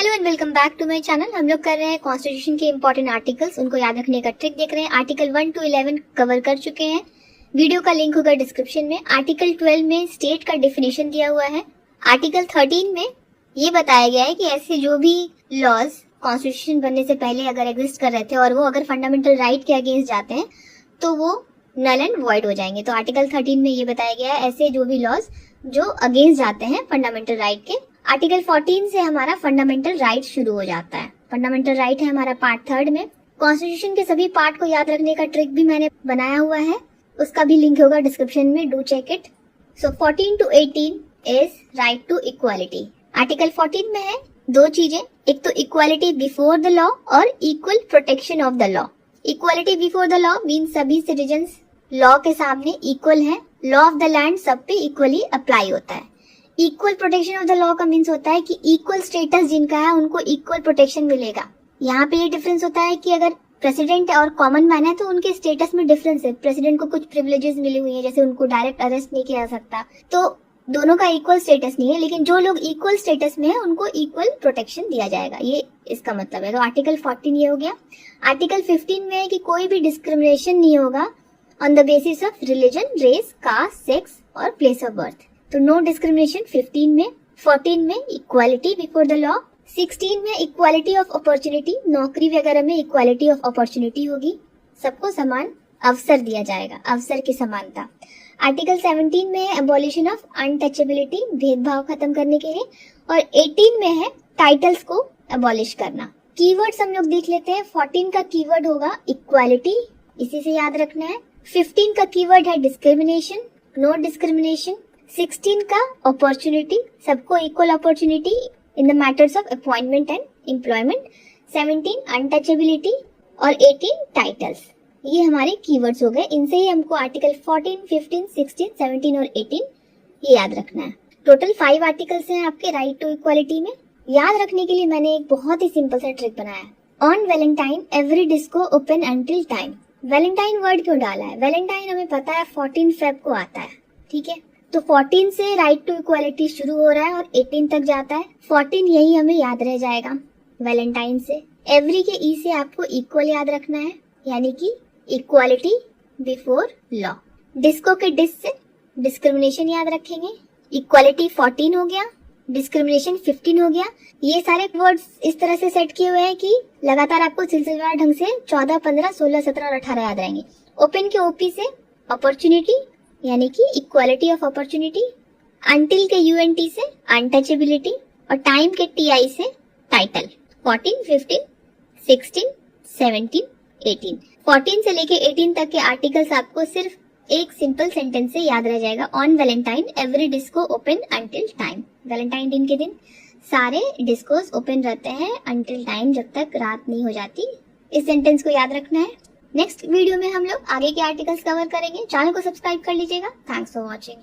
Hello and welcome back to my channel. हम लोग कर रहे हैं कॉन्स्टिट्यूशन के इंपॉर्टेंट आर्टिकल्स, उनको याद रखने का ट्रिक देख रहे हैं। आर्टिकल 1 to 11 कवर कर चुके हैं, वीडियो का लिंक होगा डिस्क्रिप्शन में। आर्टिकल 12 में स्टेट का डेफिनेशन दिया हुआ है। आर्टिकल 13 में ये बताया गया है कि ऐसे जो भी लॉज कॉन्स्टिट्यूशन बनने से पहले अगर एग्जिस्ट कर रहे थे और वो अगर फंडामेंटल राइट के अगेंस्ट जाते हैं तो वो नल एंड वॉइड हो जाएंगे। तो आर्टिकल 13 में ये बताया गया है ऐसे जो भी लॉज जो अगेंस्ट जाते हैं फंडामेंटल राइट के। आर्टिकल 14 से हमारा फंडामेंटल राइट शुरू हो जाता है। फंडामेंटल राइट है हमारा पार्ट 3 में। कॉन्स्टिट्यूशन के सभी पार्ट को याद रखने का ट्रिक भी मैंने बनाया हुआ है, उसका भी लिंक होगा डिस्क्रिप्शन में, do check it. So 14 to 18 is right to equality. Article 14 में है दो चीजें, एक तो इक्वालिटी बिफोर द लॉ और equal protection of the law. Equality before the law mean सभी सिटीजन्स लॉ के सामने इक्वल है, लॉ ऑफ द लैंड सब पे इक्वली अप्लाई होता है। Equal protection of the law का मीन्स होता है कि इक्वल स्टेटस जिनका है उनको इक्वल प्रोटेक्शन मिलेगा। यहाँ पे ये डिफरेंस होता है कि अगर प्रेसिडेंट और कॉमन मैन है तो उनके स्टेटस में डिफरेंस है। प्रेसिडेंट को कुछ प्रिविलेजेस मिली हुई है, जैसे उनको डायरेक्ट अरेस्ट नहीं किया जा सकता, तो दोनों का इक्वल स्टेटस नहीं है। लेकिन जो लोग इक्वल स्टेटस में है उनको इक्वल प्रोटेक्शन दिया जाएगा, ये इसका मतलब है। तो आर्टिकल 14 ये हो गया। आर्टिकल 15 में है कि कोई भी डिस्क्रिमिनेशन नहीं होगा on the basis of religion, race, caste, sex और प्लेस ऑफ बर्थ। तो नो डिस्क्रिमिनेशन 15 में। 14 में इक्वालिटी बिफोर द लॉ। 16 में इक्वालिटी ऑफ अपॉर्चुनिटी, नौकरी वगैरह में इक्वालिटी ऑफ अपॉर्चुनिटी होगी, सबको समान अवसर दिया जाएगा, अवसर की समानता। आर्टिकल 17 में है एबॉलिशन ऑफ अनटचेबिलिटी, भेदभाव खत्म करने के लिए। और 18 में है टाइटल्स को एबॉलिश करना। कीवर्ड्स हम लोग देख लेते हैं। 14 का कीवर्ड होगा इक्वालिटी, इसी से याद रखना है। 15 का कीवर्ड है डिस्क्रिमिनेशन, नो डिस्क्रिमिनेशन। 16 का अपॉर्चुनिटी, सबको equal opportunity in the matters of appointment and employment. 17 untouchability और 18 टाइटल्स। ये हमारे कीवर्ड्स हो गए। इनसे ही हमको आर्टिकल 14, 15, 16, 17 और 18 ये याद रखना है। टोटल 5 आर्टिकल्स हैं आपके राइट टू इक्वालिटी में। याद रखने के लिए मैंने एक बहुत ही सिंपल सा ट्रिक बनाया है। On Valentine every disco open until time. Valentine word क्यों डाला है? वैलेंटाइन हमें पता है 14 फेब को आता है, ठीक है। तो 14 से राइट टू इक्वालिटी शुरू हो रहा है और 18 तक जाता है। 14 यही हमें याद रह जाएगा वैलेंटाइन से। एवरी के ई से आपको इक्वल याद रखना है, यानी कि इक्वालिटी बिफोर लॉ। डिस्को के डिस से डिस्क्रिमिनेशन याद रखेंगे। इक्वालिटी 14 हो गया, डिस्क्रिमिनेशन 15 हो गया। ये सारे वर्ड्स इस तरह से सेट किए हुए हैं कि लगातार आपको सिलसिलेवार ढंग से 14, 15, 16, 17 और 18 याद रहेंगे। ओपन के ओपी से अपॉर्चुनिटी यानी कि इक्वालिटी ऑफ अपॉर्चुनिटी। अंटिल के यूएनटी से अनटचेबिलिटी और टाइम के टीआई से टाइटल। 14, 15, 16, 17, 18। 14 से लेके 18 तक के आर्टिकल्स आपको सिर्फ एक सिंपल सेंटेंस से याद रह जाएगा। On Valentine every disco open until time. Valentine दिन के दिन सारे डिस्कोस ओपन रहते हैं अंटिल टाइम, जब तक रात नहीं हो जाती। इस सेंटेंस को याद रखना है। नेक्स्ट वीडियो में हम लोग आगे के आर्टिकल्स कवर करेंगे। चैनल को सब्सक्राइब कर लीजिएगा। Thanks for watching.